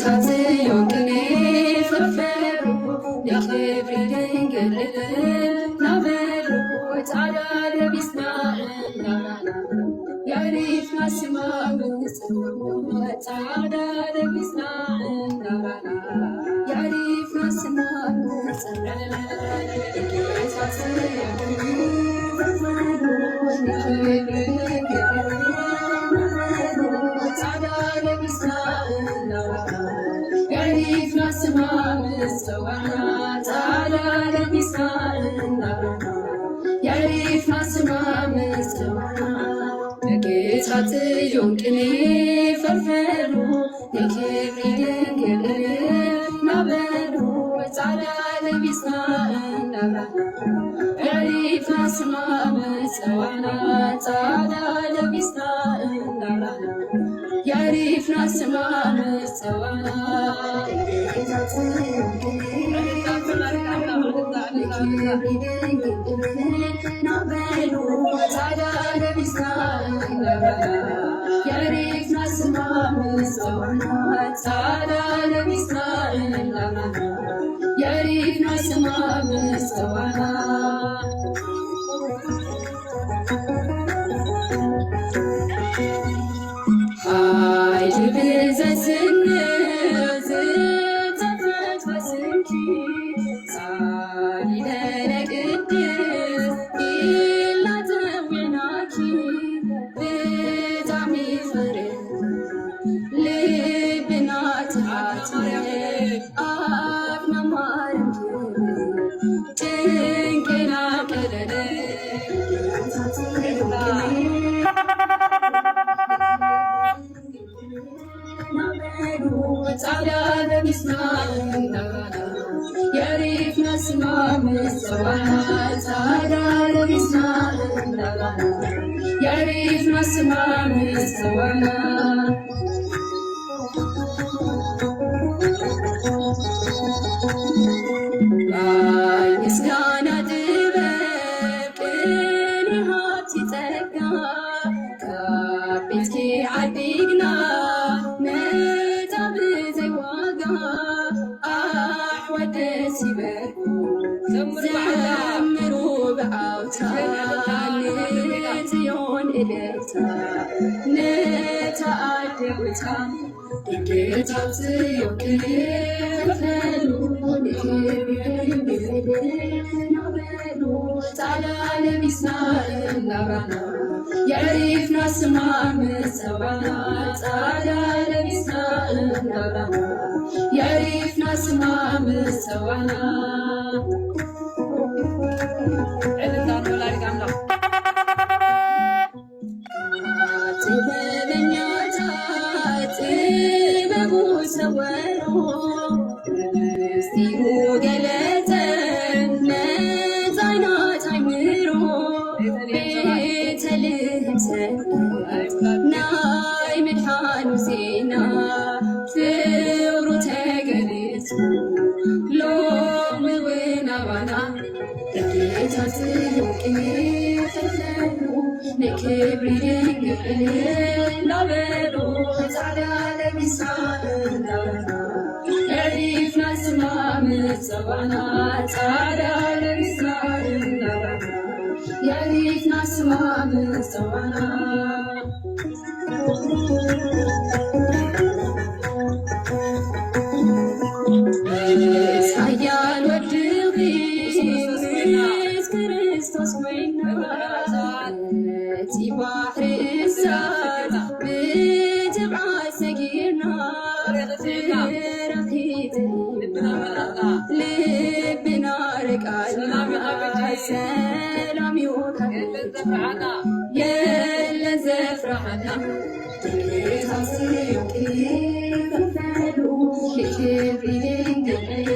ጽዮን ፈርፈሩ የክብሪ ድንግል ናበሉ ጻዕዳ ለቢስና ያሪፍ ናስማ ጻዕዳ ለቢስና ያሪፍ ናስማ ጌታ ጽዮን ቅኔ ፈርፈሩ የክብሪ ድንግል ናበሉ ጻዕዳ ለቢስና ያሪፍ ናስማ መጸዋና ጻዕዳ ለቢስና ያሪፍ ናስማ መጸዋና ናበሉ ጻዕዳ ለቢስና ያሪፍ ናስማ መጸዋና ጻዕዳ ለቢስና ያሪፍ ናስማ መጸዋና ኃይል ብዘዝን ዝተፈት በስንኪ ጻሊለነ ቅድስት ኢላተዌናኪ ብጣዕሚ ፍርህ ልብና ትዓትረ አፍና ማርኪ ጭንቅና ቀለለ ጻዕዳ ለቢስና ያሪፍ ናስማ መጸዋና ጻዕዳ ለቢስና ያሪፍ ናስማ መጸዋና ምስጋና ጥበብ ቅኔ ሀብት ጸጋ ከቤትኪ ዓዲግና መጻ ብዘይዋጋ ኣሕዋት ደስ ይበልኩ ዘምሩ በኣውታር ንጽዮን እልልታ ነተኣድጉታ ጌታ ጽዮን ክፈሉ ናበሉ ጻዕዳ ለቢስና ያሪፍ ናስማ መጸዋና ጻዕዳ ለቢስና ያሪፍ ናስማ መጸዋና ጥበቡ ሰወሮ ምስጢሩ ገለጠ ነፃናት አይምሮ ቤተልሔም ሰገድ ናይ ምድሓኑ ዜና ፍቅሩ ተገሊጹ ሎሚ እውን ኣባና ጌታ ጽዮን ቅኔ ፈርፈሩ ንክብሪ ድንግል ናበሉ ጻዕዳ ለቢስና ያሪፍ ናስማ መጸዋና ጻዕዳ ለቢስና ያሪፍ ናስማ መጸዋና ሳያል ወድኺ ክርስቶስ ኮይና እቲ ባሕሪ እሳት ብትብዓት ሰጊርና ልብና ርቃና ሰላም ይወካልና የለ ዘፍራሃና ጌታ ጽዮን ፈርፈሩ የክብሪ ድንግል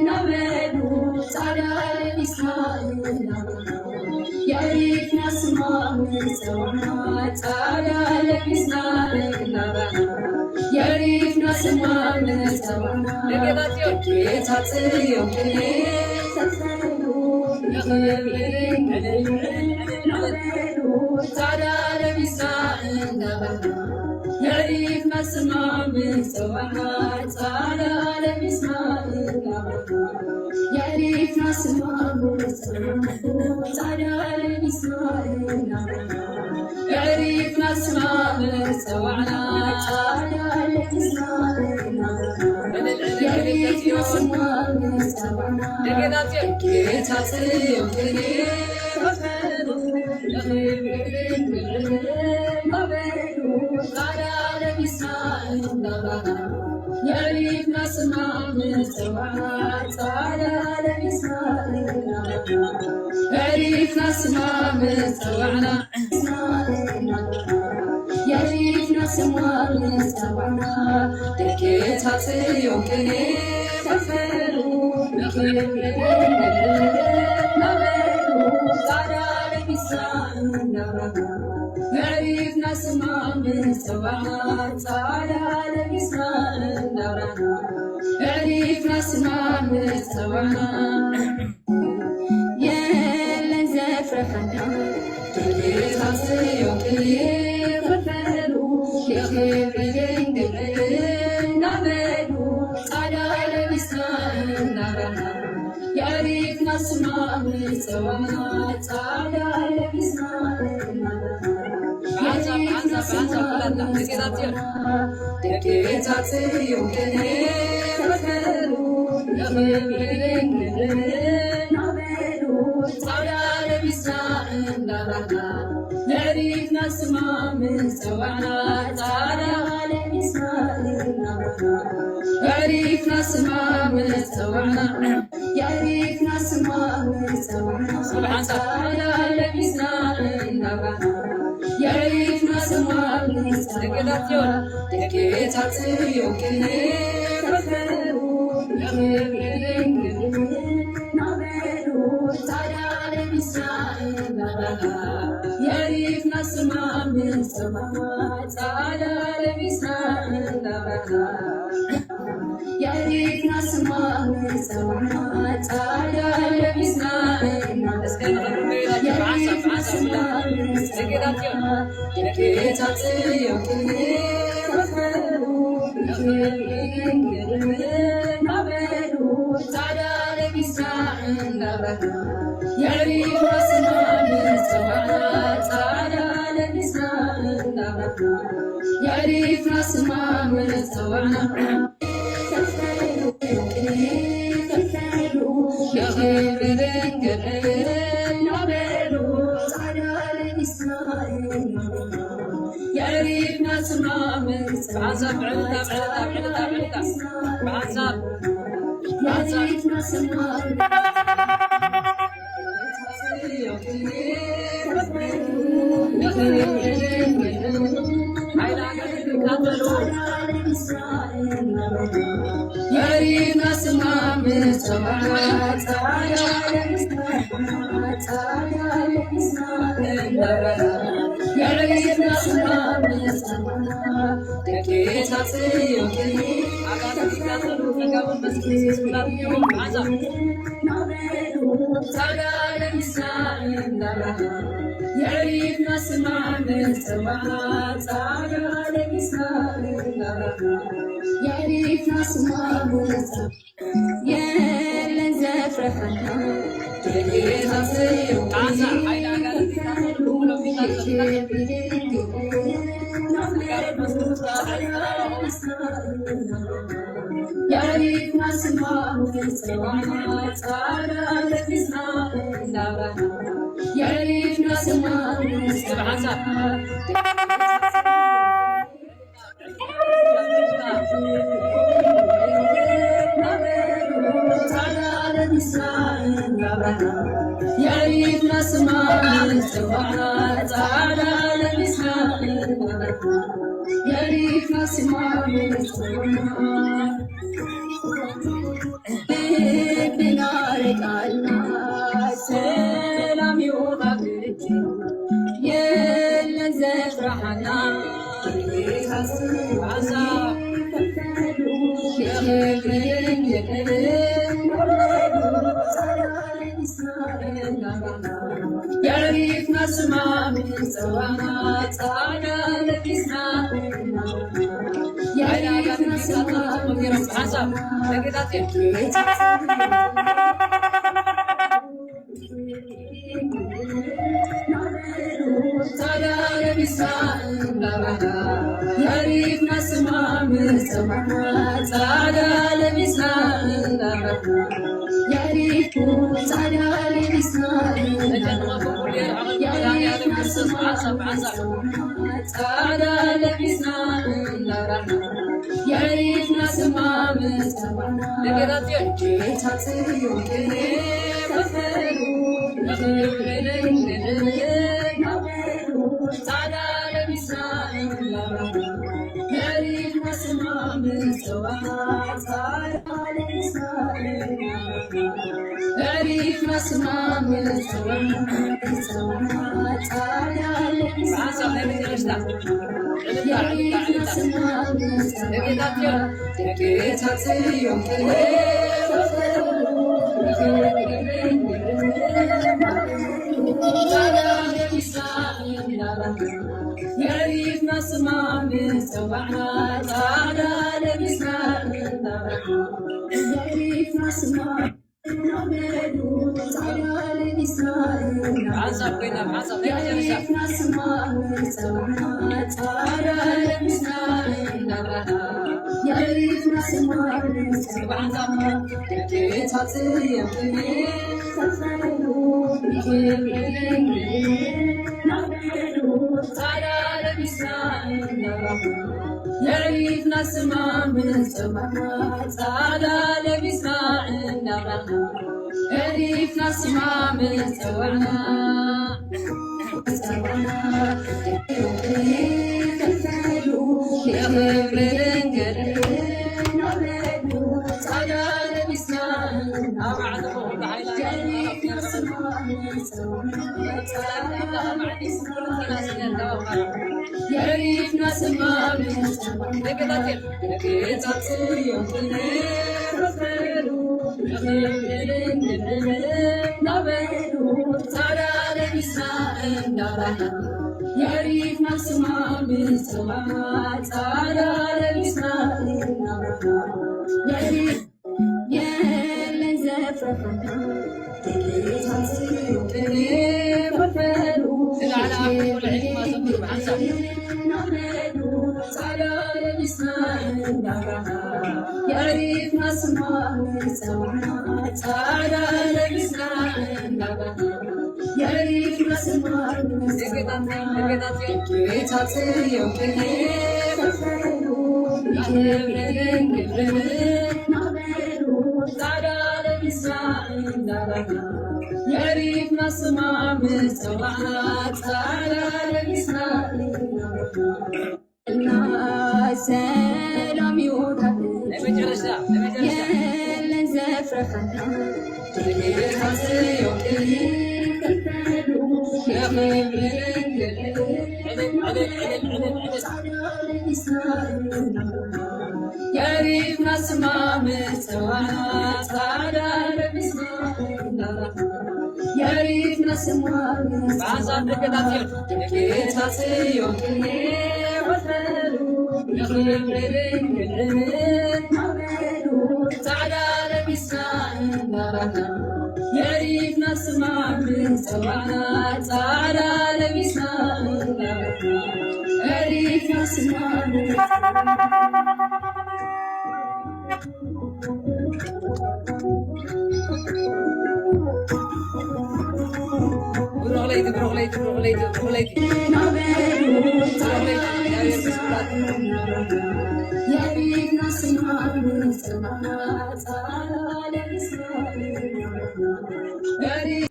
ናበሉ ጻዕዳ ለቢስና ያሪፍ ናስማ መጸዋና ጻዕዳ ለቢስና ያሪፍ ናስማ መጸዋና ጌታ ጽዮን ፈርፈሩ የክብሪ ድንግል ናበሉ ጻዕዳ ለቢስና يعرف نسمع من سوانا تعالى لبسنا يعرف نسمع من سوانا تعالى لبسنا يعرف نسمع من سوانا تعالى لبسنا يعرف نسمع من سوانا يعرف نسمع من سوانا تعالى لبسنا يعرف نسمع من سوانا يعرف نسمع من سوانا دكيتات يوكني تفلو يعرف نسمع من سوانا تعالى لبسنا يعرف نسمع من سوانا يا لنزا فرحنا تلقيت يوكي غفلو يخيب ينقل نعملو تعالى لبسنا يعرف نسمع من سوانا تعالى لبسنا دكيتات يوكني تفلو نعملو تعالى لبسنا يعرف نسمع من سوانا تعالى لبسنا يعرف نسمع من سوانا يعرف نسمع من سوانا تعالى لبسنا يعرف نسمع من سوانا دكيتات يوكني تفلو نعملو تعالى لبسنا يعرف نسمع من سوانا تعالى لبسنا يعرف نسمع من سوانا تعالى لبسنا يعرف نسمع من سوانا دكيتات يوكني تفلو نعملو تعالى لبسنا يعرف نسمع من سوانا تعالى لبسنا يعرف نسمع من سوانا يعرف نسمع من بعصب عندها بعصب يعرف نسمع يعرف نسمع من سوانا تعالى يعرف نسمع من سوانا دكيتات يوكني تعالى لبسنا يعرف نسمع من سوانا تعالى لبسنا يعرف نسمع من سوانا يا لنزا فرحنا دكيتات يوكني يعرف نسمع من سوانا تعالى لبسنا يعرف نسمع من سوانا تعالى لبسنا يعرف نسمع من سوانا تعالى لبسنا يعرف نسمع من سوانا بنارك على سلام يوضع يلا زفرحنا يعرف نسمع من سوانا تعالى لبسنا